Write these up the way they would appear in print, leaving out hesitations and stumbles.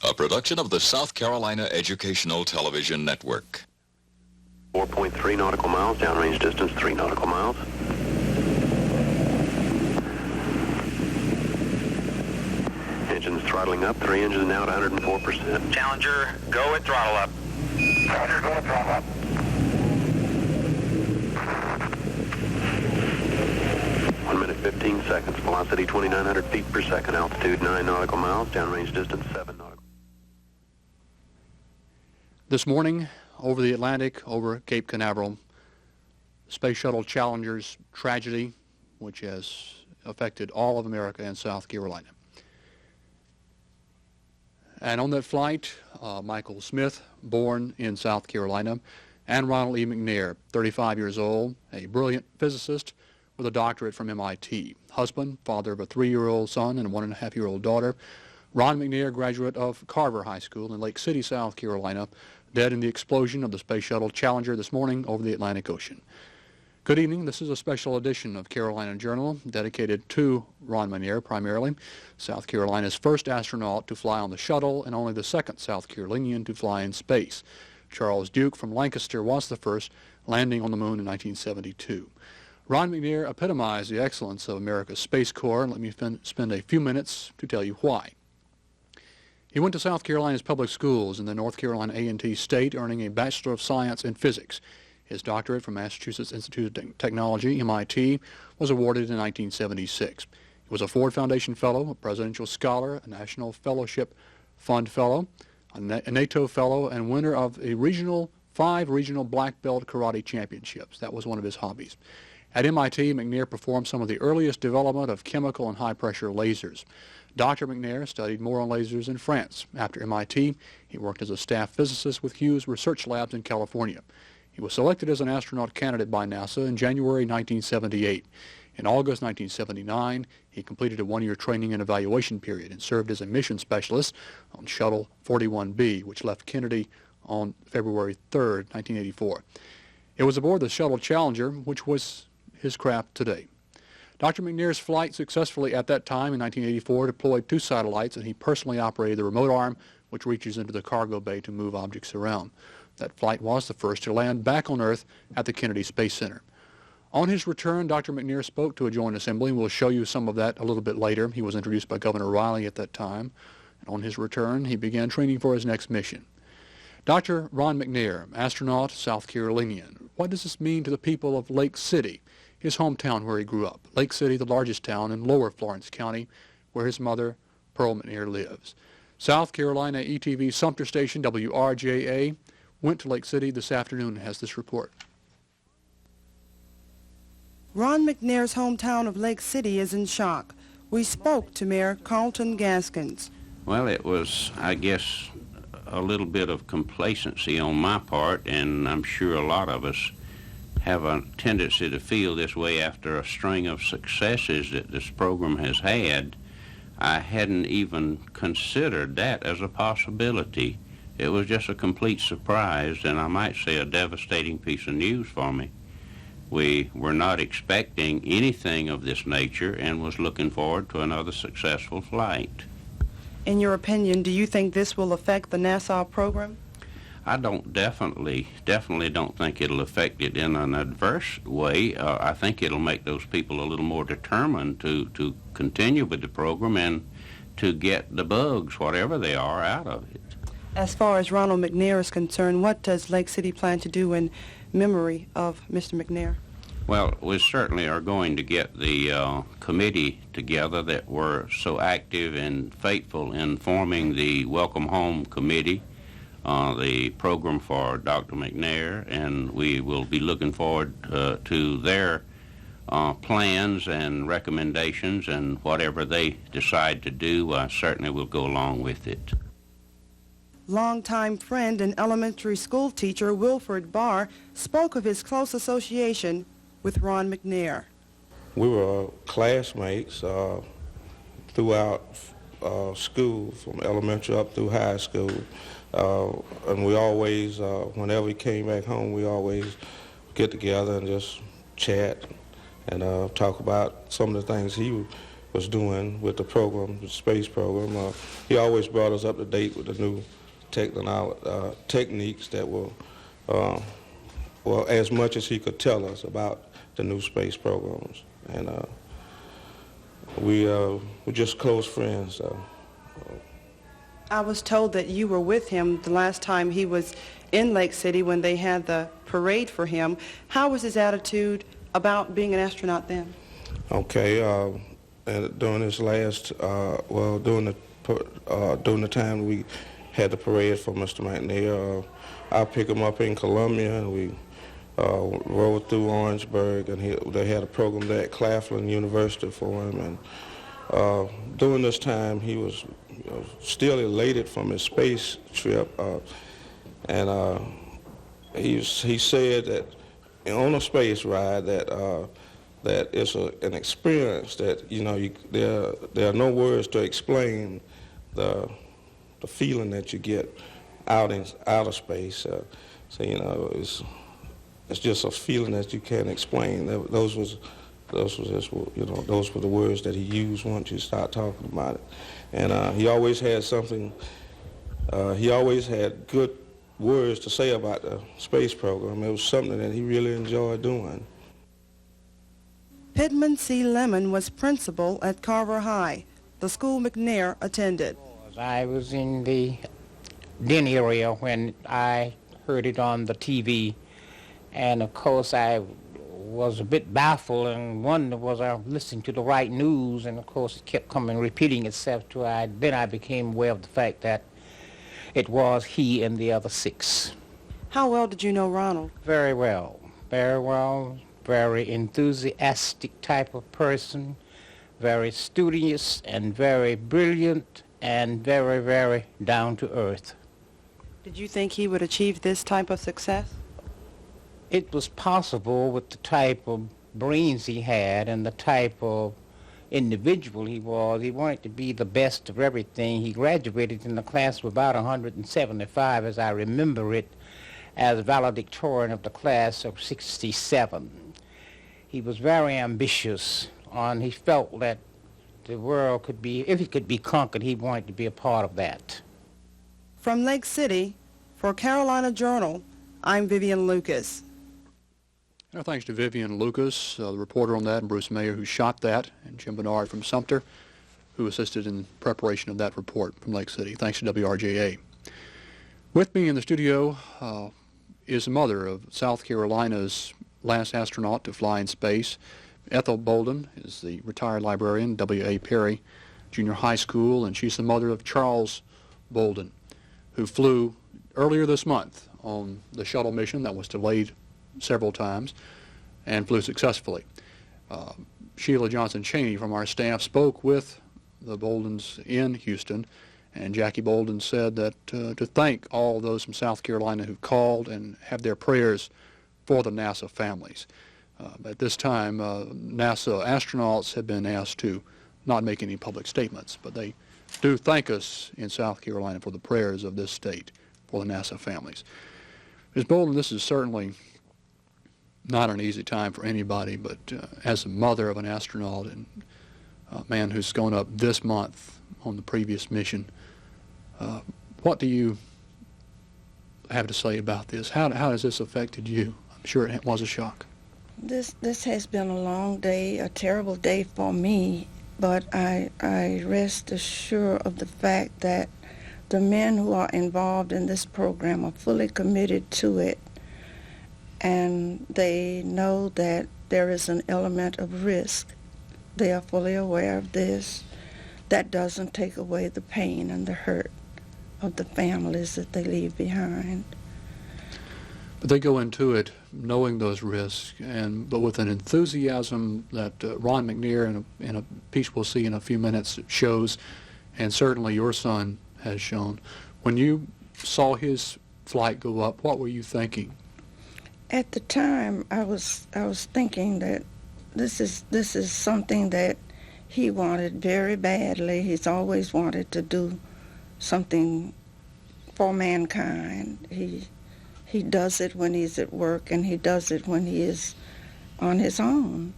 A production of the South Carolina Educational Television Network. 4.3 nautical miles, downrange distance 3 nautical miles. Engines throttling up, 3 engines now at 104%. Challenger, go at throttle up. Challenger, go at throttle up. 1 minute 15 seconds, velocity 2,900 feet per second, altitude 9 nautical miles, downrange distance 7 nautical. This morning, over the Atlantic, over Cape Canaveral, Space Shuttle Challenger's tragedy, which has affected all of America and South Carolina. And on that flight, Michael Smith, born in South Carolina, and Ronald E. McNair, 35 years old, a brilliant physicist with a doctorate from MIT. Husband, father of a 3-year-old son and a 1.5-year-old daughter. Ron McNair, graduate of Carver High School in Lake City, South Carolina, dead in the explosion of the Space Shuttle Challenger this morning over the Atlantic Ocean. Good evening. This is a special edition of Carolina Journal dedicated to Ron McNair primarily, South Carolina's first astronaut to fly on the shuttle and only the second South Carolinian to fly in space. Charles Duke from Lancaster was the first, landing on the moon in 1972. Ron McNair epitomized the excellence of America's Space Corps, and let me spend a few minutes to tell you why. He went to South Carolina's public schools in the North Carolina A&T State, earning a Bachelor of Science in Physics. His doctorate from Massachusetts Institute of Technology, MIT, was awarded in 1976. He was a Ford Foundation Fellow, a Presidential Scholar, a National Fellowship Fund Fellow, a NATO Fellow, and winner of a 5 regional black belt karate championships. That was one of his hobbies. At MIT, McNair performed some of the earliest development of chemical and high-pressure lasers. Dr. McNair studied more on lasers in France. After MIT, he worked as a staff physicist with Hughes Research Labs in California. He was selected as an astronaut candidate by NASA in January 1978. In August 1979, he completed a 1-year training and evaluation period and served as a mission specialist on Shuttle 41B, which left Kennedy on February 3, 1984. It was aboard the Shuttle Challenger, which was his craft today. Dr. McNair's flight successfully at that time in 1984 deployed 2 satellites, and he personally operated the remote arm, which reaches into the cargo bay to move objects around. That flight was the first to land back on Earth at the Kennedy Space Center. On his return, Dr. McNair spoke to a joint assembly, and we'll show you some of that a little bit later. He was introduced by Governor Riley at that time. And on his return, he began training for his next mission. Dr. Ron McNair, astronaut, South Carolinian. What does this mean to the people of Lake City, his hometown where he grew up? Lake City, the largest town in lower Florence County, where his mother, Pearl McNair, lives. South Carolina ETV Sumter station, WRJA, went to Lake City this afternoon and has this report. Ron McNair's hometown of Lake City is in shock. We spoke to Mayor Carlton Gaskins. Well, it was, I guess, a little bit of complacency on my part, and I'm sure a lot of us have a tendency to feel this way after a string of successes that this program has had. I hadn't even considered that as a possibility. It was just a complete surprise, and I might say a devastating piece of news for me. We were not expecting anything of this nature and was looking forward to another successful flight. In your opinion, do you think this will affect the Nassau program? I definitely don't think it'll affect it in an adverse way. I think it'll make those people a little more determined to continue with the program and to get the bugs, whatever they are, out of it. As far as Ronald McNair is concerned, what does Lake City plan to do in memory of Mr. McNair? Well, we certainly are going to get the committee together that were so active and faithful in forming the Welcome Home Committee, the program for Dr. McNair, and we will be looking forward to their plans and recommendations, and whatever they decide to do, certainly will go along with it. Longtime friend and elementary school teacher Wilford Barr spoke of his close association with Ron McNair. We were classmates throughout school, from elementary up through high school. And we always, whenever we came back home, we always get together and just chat and talk about some of the things he was doing with the program, the space program. He always brought us up to date with the new techniques that were, well, as much as he could tell us about the new space programs. And we're just close friends. I was told that you were with him the last time he was in Lake City when they had the parade for him. How was his attitude about being an astronaut then? Okay, and during this last, during the time we had the parade for Mr. McNair, I picked him up in Columbia, and we rode through Orangeburg, and they had a program there at Claflin University for him. And during this time, he was still elated from his space trip, and he said that on a space ride that it's an experience that there are no words to explain the feeling that you get out in outer space. So it's just a feeling that you can't explain. Those were the words that he used once you start talking about it. And he always had something. He always had good words to say about the space program. It was something that he really enjoyed doing. Pittman C. Lemon was principal at Carver High, the school McNair attended. I was in the den area when I heard it on the TV, and of course I was a bit baffled and wondered was I listening to the right news, and of course it kept coming, repeating itself then I became aware of the fact that it was he and the other 6. How well did you know Ronald? Very well, very enthusiastic type of person, very studious and very brilliant and very, very down to earth. Did you think he would achieve this type of success? It was possible with the type of brains he had and the type of individual he was. He wanted to be the best of everything. He graduated in the class of about 175, as I remember it, as valedictorian of the class of 67. He was very ambitious, and he felt that the world could be, if it could be conquered, he wanted to be a part of that. From Lake City, for Carolina Journal, I'm Vivian Lucas. Thanks to Vivian Lucas, the reporter on that, and Bruce Mayer, who shot that, and Jim Bernard from Sumter, who assisted in preparation of that report from Lake City. Thanks to WRJA. With me in the studio is the mother of South Carolina's last astronaut to fly in space. Ethel Bolden is the retired librarian, W.A. Perry Junior High School, and she's the mother of Charles Bolden, who flew earlier this month on the shuttle mission that was delayed several times and flew successfully. Sheila Johnson-Cheney from our staff spoke with the Boldens in Houston, and Jackie Bolden said that to thank all those from South Carolina who called and have their prayers for the NASA families. At this time, NASA astronauts have been asked to not make any public statements, but they do thank us in South Carolina for the prayers of this state for the NASA families. Ms. Bolden, this is certainly not an easy time for anybody, but as a mother of an astronaut and a man who's gone up this month on the previous mission, what do you have to say about this? How has this affected you? I'm sure it was a shock. This has been a long day, a terrible day for me, but I rest assured of the fact that the men who are involved in this program are fully committed to it, and they know that there is an element of risk. They are fully aware of this. That doesn't take away the pain and the hurt of the families that they leave behind. But they go into it knowing those risks, but with an enthusiasm that Ron McNair, in a piece we'll see in a few minutes, shows, and certainly your son has shown. When you saw his flight go up, what were you thinking? At the time, I was thinking that this is something that he wanted very badly. He's always wanted to do something for mankind. He does it when he's at work, and he does it when he is on his own.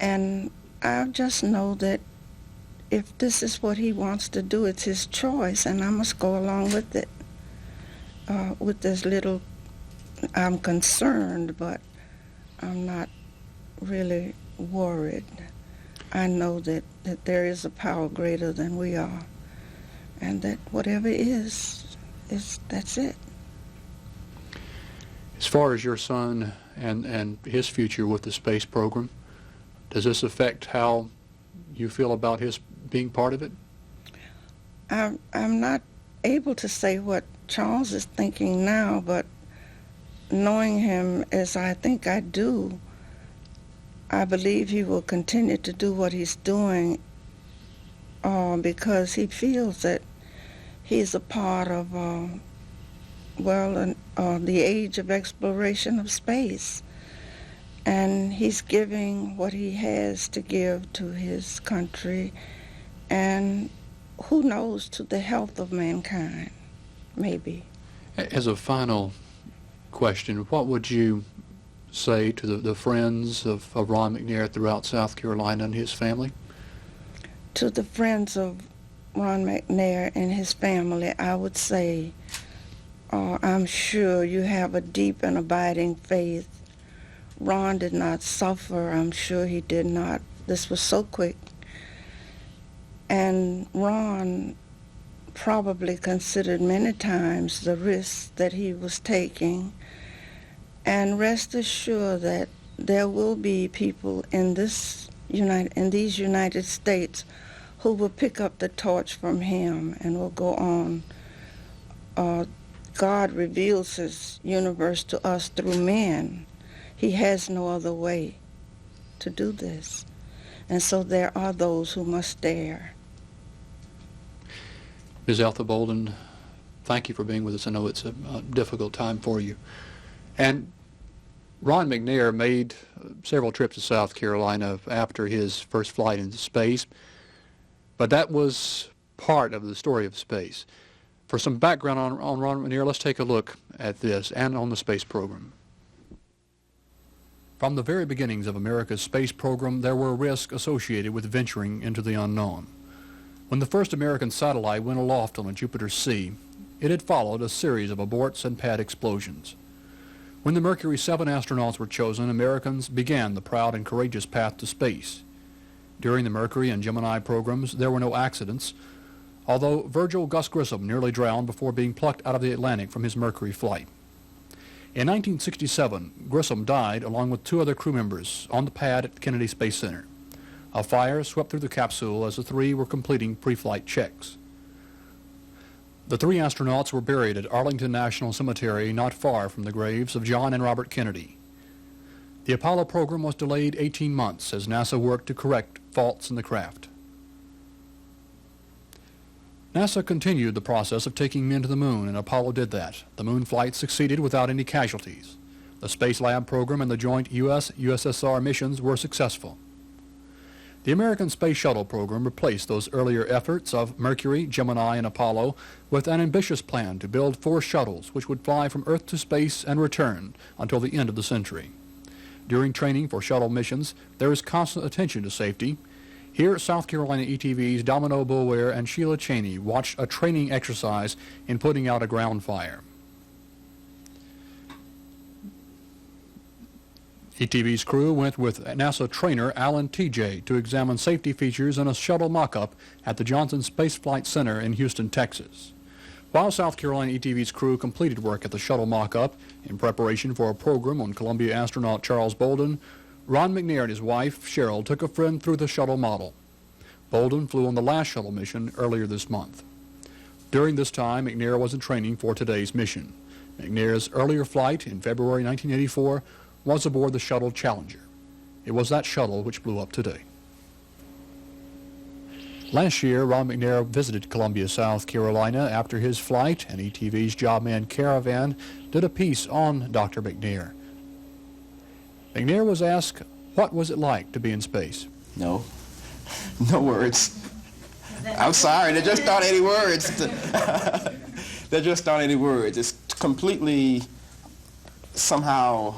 And I just know that if this is what he wants to do, it's his choice, and I must go along with it. With this little, I'm concerned, but I'm not really worried. I know that there is a power greater than we are, and that whatever is that's it. As far as your son and his future with the space program, does this affect how you feel about his being part of it? I'm not able to say what Charles is thinking now, but knowing him as I think I do, I believe he will continue to do what he's doing because he feels that he's a part of, the age of exploration of space. And he's giving what he has to give to his country, and who knows, to the health of mankind, maybe. As a final question, what would you say to the friends of Ron McNair throughout South Carolina and his family? To the friends of Ron McNair and his family, I would say, I'm sure you have a deep and abiding faith. Ron did not suffer. I'm sure he did not. This was so quick. And Ron probably considered many times the risks that he was taking. And rest assured that there will be people in these United States who will pick up the torch from him and will go on. God reveals his universe to us through men. He has no other way to do this. And so there are those who must dare. Ms. Alpha Bolden, thank you for being with us. I know it's a difficult time for you. And Ron McNair made several trips to South Carolina after his first flight into space, but that was part of the story of space. For some background on Ron McNair, let's take a look at this and on the space program. From the very beginnings of America's space program, there were risks associated with venturing into the unknown. When the first American satellite went aloft on a Jupiter C, it had followed a series of aborts and pad explosions. When the Mercury 7 astronauts were chosen, Americans began the proud and courageous path to space. During the Mercury and Gemini programs, there were no accidents, although Virgil Gus Grissom nearly drowned before being plucked out of the Atlantic from his Mercury flight. In 1967, Grissom died along with 2 other crew members on the pad at the Kennedy Space Center. A fire swept through the capsule as the 3 were completing pre-flight checks. The 3 astronauts were buried at Arlington National Cemetery not far from the graves of John and Robert Kennedy. The Apollo program was delayed 18 months as NASA worked to correct faults in the craft. NASA continued the process of taking men to the moon, and Apollo did that. The moon flight succeeded without any casualties. The Space Lab program and the joint U.S.-USSR missions were successful. The American Space Shuttle program replaced those earlier efforts of Mercury, Gemini, and Apollo with an ambitious plan to build 4 shuttles which would fly from Earth to space and return until the end of the century. During training for shuttle missions, there is constant attention to safety. Here, South Carolina ETV's Domino Boulware and Sheila Cheney watched a training exercise in putting out a ground fire. ETV's crew went with NASA trainer Alan T.J. to examine safety features in a shuttle mock-up at the Johnson Space Flight Center in Houston, Texas. While South Carolina ETV's crew completed work at the shuttle mock-up in preparation for a program on Columbia astronaut Charles Bolden, Ron McNair and his wife, Cheryl, took a friend through the shuttle model. Bolden flew on the last shuttle mission earlier this month. During this time, McNair was in training for today's mission. McNair's earlier flight in February 1984 was aboard the Shuttle Challenger. It was that shuttle which blew up today. Last year, Ron McNair visited Columbia, South Carolina after his flight, and ETV's Jobman Caravan did a piece on Dr. McNair. McNair was asked, what was it like to be in space? No words. I'm sorry, there just aren't any words. There just aren't any words. It's completely somehow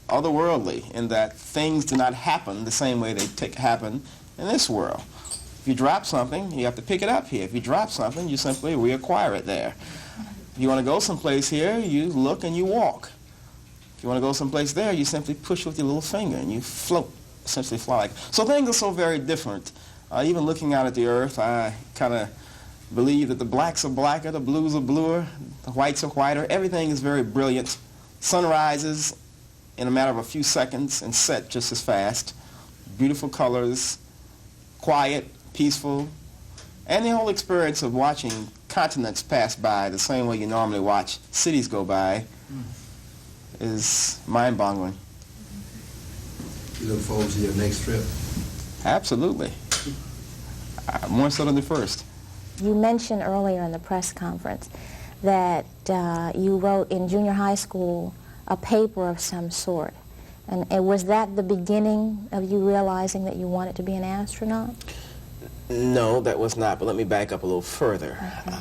otherworldly in that things do not happen the same way they happen in this world. If you drop something, you have to pick it up here. If you drop something, you simply reacquire it there. If you want to go someplace here, you look and you walk. If you want to go someplace there, you simply push with your little finger and you float, essentially fly. So things are so very different. Even looking out at the Earth, I kind of believe that the blacks are blacker, the blues are bluer, the whites are whiter. Everything is very brilliant. Sun rises in a matter of a few seconds and set just as fast. Beautiful colors, quiet, peaceful, and the whole experience of watching continents pass by the same way you normally watch cities go by is mind-boggling. You look forward to your next trip? Absolutely. More so than the first. You mentioned earlier in the press conference that you wrote in junior high school a paper of some sort. And was that the beginning of you realizing that you wanted to be an astronaut? No, that was not, but let me back up a little further. Okay.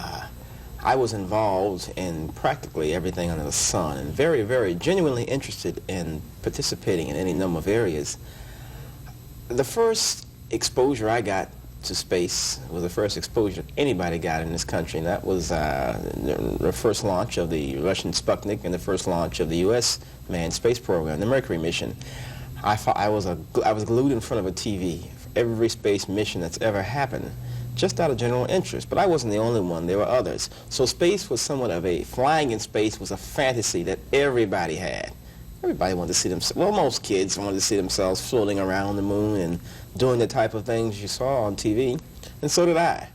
I was involved in practically everything under the sun and very, very genuinely interested in participating in any number of areas. The first exposure I got to space was the first exposure anybody got in this country, and that was the first launch of the Russian Sputnik and the first launch of the U.S. manned space program, the Mercury mission. I was glued in front of a TV for every space mission that's ever happened, just out of general interest. But I wasn't the only one. There were others. So space was somewhat of flying in space was a fantasy that everybody had. Everybody wanted to see themselves, well, most kids wanted to see themselves floating around the moon and doing the type of things you saw on TV, and so did I.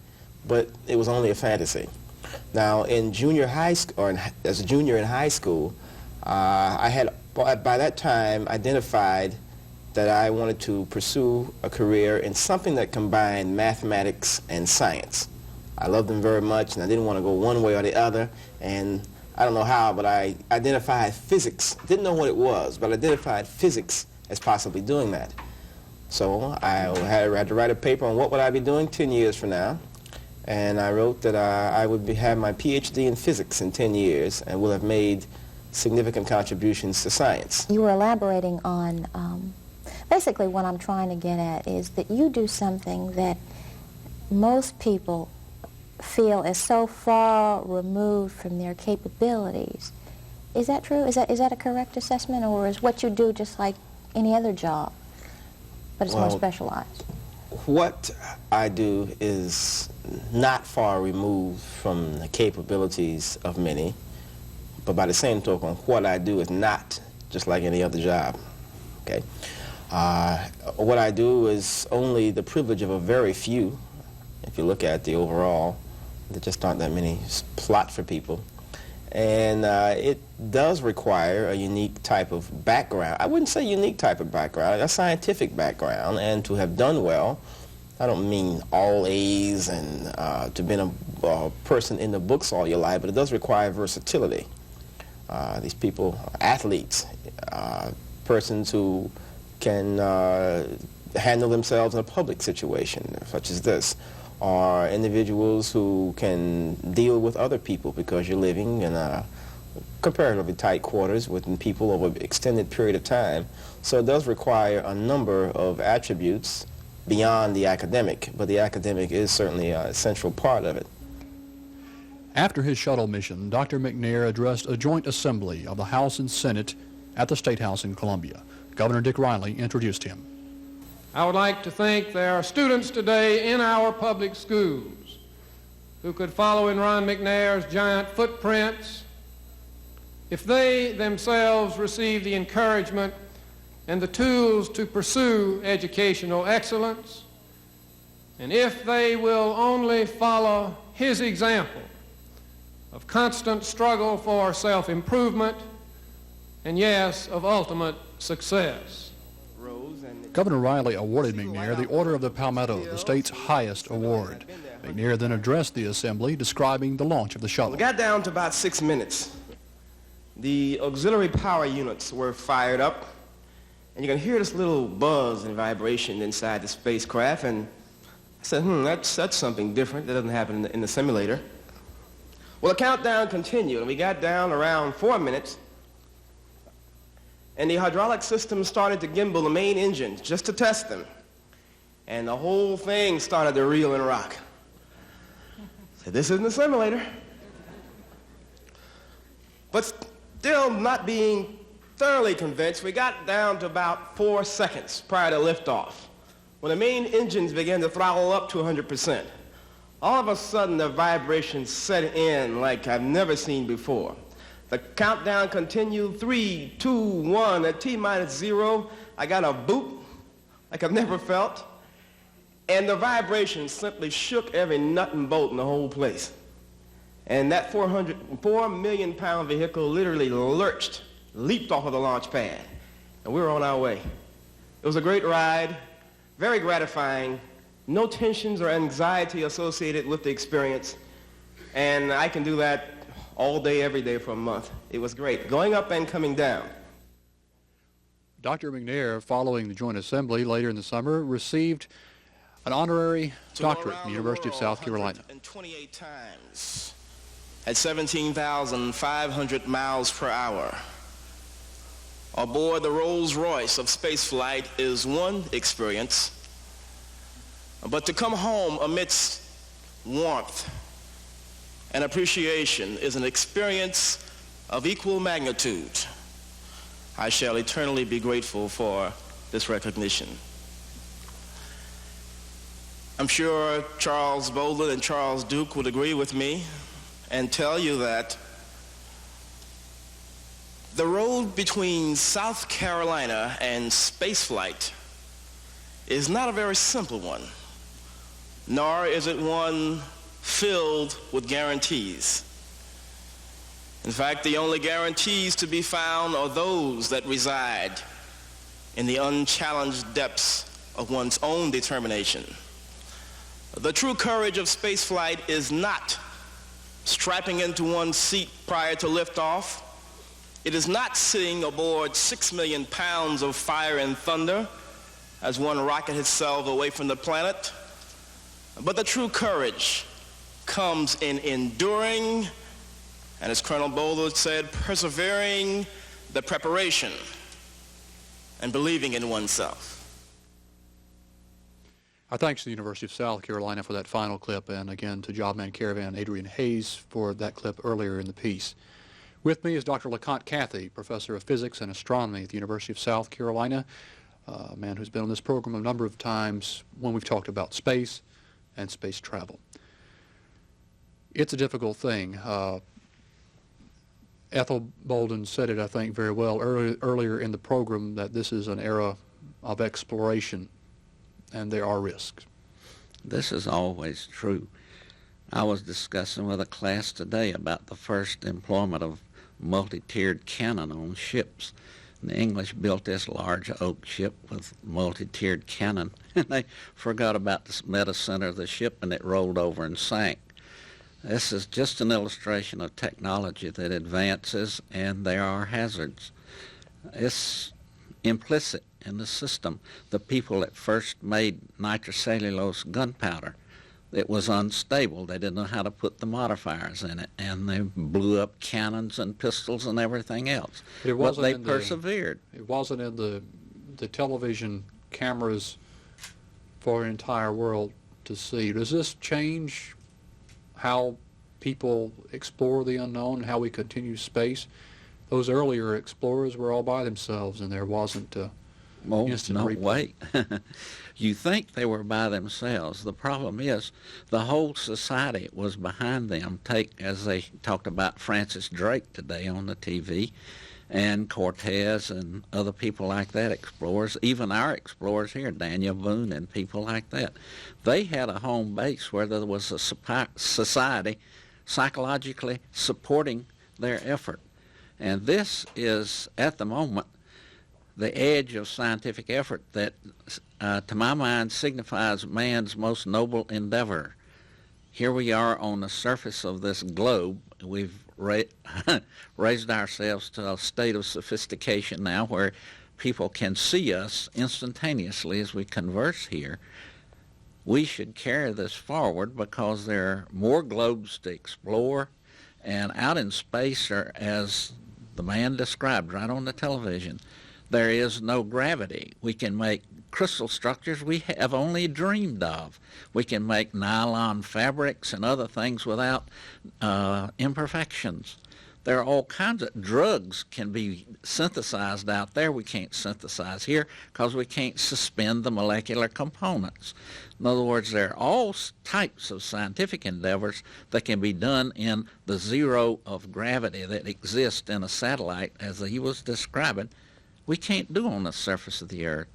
But it was only a fantasy. Now, in junior high school, or as a junior in high school, I had, by that time, identified that I wanted to pursue a career in something that combined mathematics and science. I loved them very much, and I didn't want to go one way or the other, and I don't know how, but I identified physics. Didn't know what it was, but I identified physics as possibly doing that. So I had to write a paper on what would I be doing 10 years from now, and I wrote that I would have my PhD in physics in 10 years and will have made significant contributions to science. You were elaborating on, basically what I'm trying to get at is that you do something that most people feel is so far removed from their capabilities. Is that true? Is that a correct assessment, or is what you do just like any other job, but it's more specialized? What I do is not far removed from the capabilities of many, but by the same token, what I do is not just like any other job. Okay, what I do is only the privilege of a very few. If you look at the overall, there just aren't that many slots for people. And it does require a unique type of background. I wouldn't say unique type of background, a scientific background, and to have done well. I don't mean all A's and to have been a person in the books all your life, but it does require versatility. These people, athletes, persons who can handle themselves in a public situation, such as this, are individuals who can deal with other people because you're living in comparatively tight quarters with people over an extended period of time. So it does require a number of attributes beyond the academic, but the academic is certainly a central part of it. After his shuttle mission, Dr. McNair addressed a joint assembly of the House and Senate at the State House in Columbia. Governor Dick Riley introduced him. I would like to think there are students today in our public schools who could follow in Ron McNair's giant footprints if they themselves receive the encouragement and the tools to pursue educational excellence, and if they will only follow his example of constant struggle for self-improvement and, yes, of ultimate success. Governor Riley awarded McNair the Order of the Palmetto, the state's highest award. McNair then addressed the assembly, describing the launch of the shuttle. We got down to about 6 minutes. The auxiliary power units were fired up, and you can hear this little buzz and vibration inside the spacecraft, and I said, that's something different. That doesn't happen in the simulator. Well, the countdown continued, and we got down around 4 minutes, and the hydraulic system started to gimbal the main engines just to test them. and the whole thing started to reel and rock. I said, this isn't a simulator. But still not being thoroughly convinced, we got down to about 4 seconds prior to liftoff, when the main engines began to throttle up to 100%. All of a sudden, the vibrations set in like I've never seen before. The countdown continued, 3, 2, 1, at T-minus 0, I got a boot like I've never felt, and the vibrations simply shook every nut and bolt in the whole place. And that 4 million pound vehicle literally lurched, leaped off of the launch pad, and we were on our way. It was a great ride, very gratifying, no tensions or anxiety associated with the experience, and I can do that all day, every day for a month. It was great, going up and coming down. Dr. McNair, following the Joint Assembly later in the summer, received an honorary doctorate from the University of South Carolina. 128 times at 17,500 miles per hour. Aboard the Rolls-Royce of spaceflight is one experience, but to come home amidst warmth and appreciation is an experience of equal magnitude. I shall eternally be grateful for this recognition. I'm sure Charles Bolden and Charles Duke would agree with me and tell you that the road between South Carolina and spaceflight is not a very simple one, nor is it one filled with guarantees. In fact, the only guarantees to be found are those that reside in the unchallenged depths of one's own determination. The true courage of spaceflight is not strapping into one's seat prior to liftoff. It is not sitting aboard 6 million pounds of fire and thunder as one rockets itself away from the planet. But the true courage comes in enduring, and as Colonel Bolden said, persevering the preparation and believing in oneself. Our thanks to the University of South Carolina for that final clip, and again to Jobman Caravan, Adrian Hayes, for that clip earlier in the piece. With me is Dr. LeConte Cathy, Professor of Physics and Astronomy at the University of South Carolina, a man who's been on this program a number of times when we've talked about space and space travel. It's a difficult thing. Ethel Bolden said it, I think, very well earlier in the program, that this is an era of exploration, and there are risks. This is always true. I was discussing with a class today about the first employment of multi-tiered cannon on ships. The English built this large oak ship with multi-tiered cannon, and they forgot about the meta center of the ship, and it rolled over and sank. This is just an illustration of technology that advances, and there are hazards. It's implicit in the system. The people that first made nitrocellulose gunpowder, it was unstable. They didn't know how to put the modifiers in it, and they blew up cannons and pistols and everything else. But they persevered. It wasn't in the television cameras for an entire world to see. Does this change how people explore the unknown, how we continue space? Those earlier explorers were all by themselves, and there wasn't instant replay. Wait. You think they were by themselves. The problem is the whole society was behind them. Take, as they talked about Francis Drake today on the TV, and Cortez and other people like that, explorers, even our explorers here, Daniel Boone and people like that. They had a home base where there was a society psychologically supporting their effort. And this is, at the moment, the edge of scientific effort that, to my mind, signifies man's most noble endeavor. Here we are on the surface of this globe. We've raised ourselves to a state of sophistication now where people can see us instantaneously as we converse here. We should carry this forward because there are more globes to explore, and out in space are, as the man described right on the television, There is no gravity. We can make crystal structures we have only dreamed of. We can make nylon fabrics and other things without imperfections. There are all kinds of drugs can be synthesized out there we can't synthesize here because we can't suspend the molecular components. In other words, there are all types of scientific endeavors that can be done in the zero of gravity that exists in a satellite, as he was describing, we can't do on the surface of the Earth.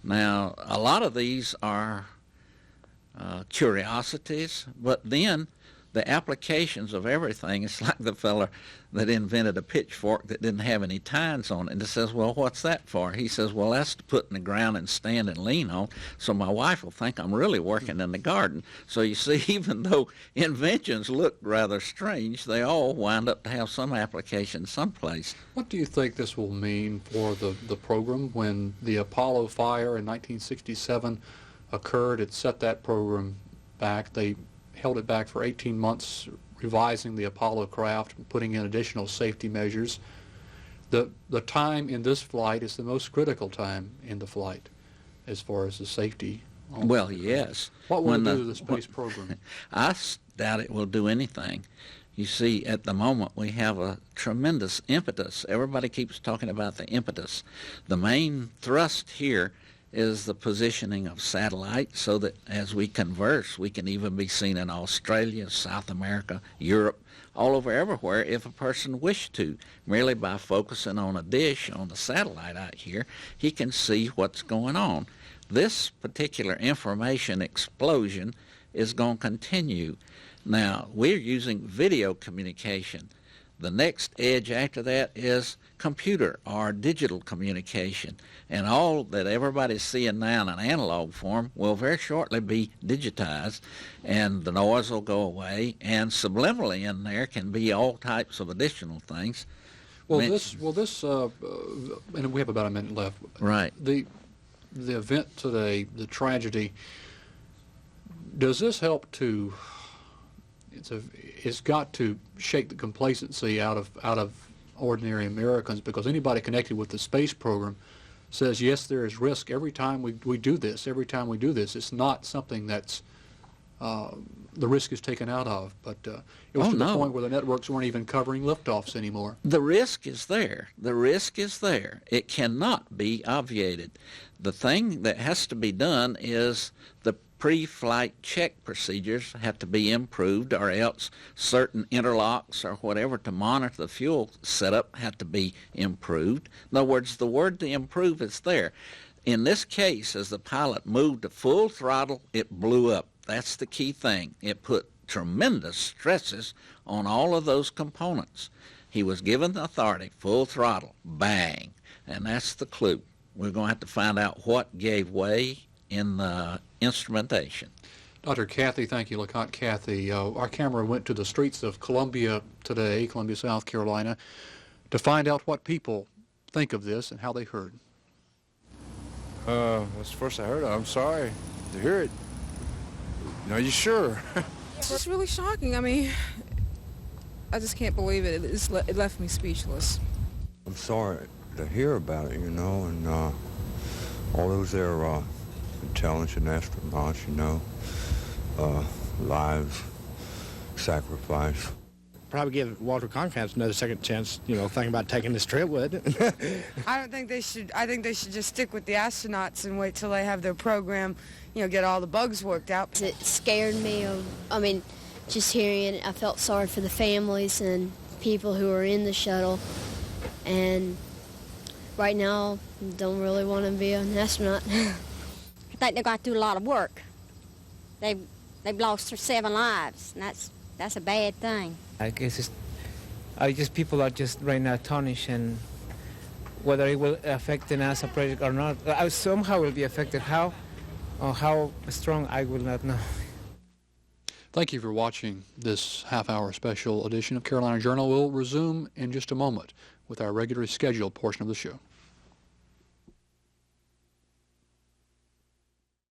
Now, a lot of these are curiosities, but then the applications of everything, it's like the fella that invented a pitchfork that didn't have any tines on it. And it says, well, what's that for? He says, well, that's to put in the ground and stand and lean on, so my wife will think I'm really working in the garden. So you see, even though inventions look rather strange, they all wind up to have some application someplace. What do you think this will mean for the program when the Apollo fire in 1967 occurred? It set that program back. They held it back for 18 months, revising the Apollo craft and putting in additional safety measures. The time in this flight is the most critical time in the flight as far as the safety. Well, yes. What will it do to the space program? I doubt it will do anything. You see, at the moment, we have a tremendous impetus. Everybody keeps talking about the impetus. The main thrust here is the positioning of satellites so that as we converse, we can even be seen in Australia, South America, Europe, all over everywhere if a person wished to. Merely by focusing on a dish on the satellite out here, he can see what's going on. This particular information explosion is going to continue. Now, we're using video communication. The next edge after that is computer or digital communication. And all that everybody's seeing now in an analog form will very shortly be digitized, and the noise will go away, and subliminally in there can be all types of additional things. And we have about a minute left. Right. The event today, the tragedy, does this help to, it's got to shake the complacency out of ordinary Americans, because anybody connected with the space program says, yes, there is risk every time we do this. Every time we do this, it's not something that's the risk is taken out of. But it was to the point where the networks weren't even covering liftoffs anymore. The risk is there. The risk is there. It cannot be obviated. The thing that has to be done is the pre-flight check procedures have to be improved, or else certain interlocks or whatever to monitor the fuel setup have to be improved. In other words, the word to improve is there. In this case, as the pilot moved to full throttle, it blew up. That's the key thing. It put tremendous stresses on all of those components. He was given the authority, full throttle, bang, and that's the clue. We're going to have to find out what gave way in the instrumentation. Dr. Kathy, thank you, LeConte Kathy. Our camera went to the streets of Columbia today, Columbia, South Carolina, to find out what people think of this and how they heard. That's the first I heard of it. I'm sorry to hear it. Are you sure? It's just really shocking. I mean, I just can't believe it. It left me speechless. I'm sorry to hear about it, and all those there intelligent astronauts, lives sacrifice. Probably give Walter Cronkite another second chance, thinking about taking this trip with it. I don't think they should. I think they should just stick with the astronauts and wait till they have their program, get all the bugs worked out. It scared me. Just hearing it, I felt sorry for the families and people who are in the shuttle. And right now, don't really want to be an astronaut. I think they've got to do a lot of work. They've lost 7 lives, and that's a bad thing. I guess just people are just right now tarnished, and whether it will affect the NASA project or not, somehow will be affected. How or how strong, I will not know. Thank you for watching this half-hour special edition of Carolina Journal. We'll resume in just a moment with our regularly scheduled portion of the show.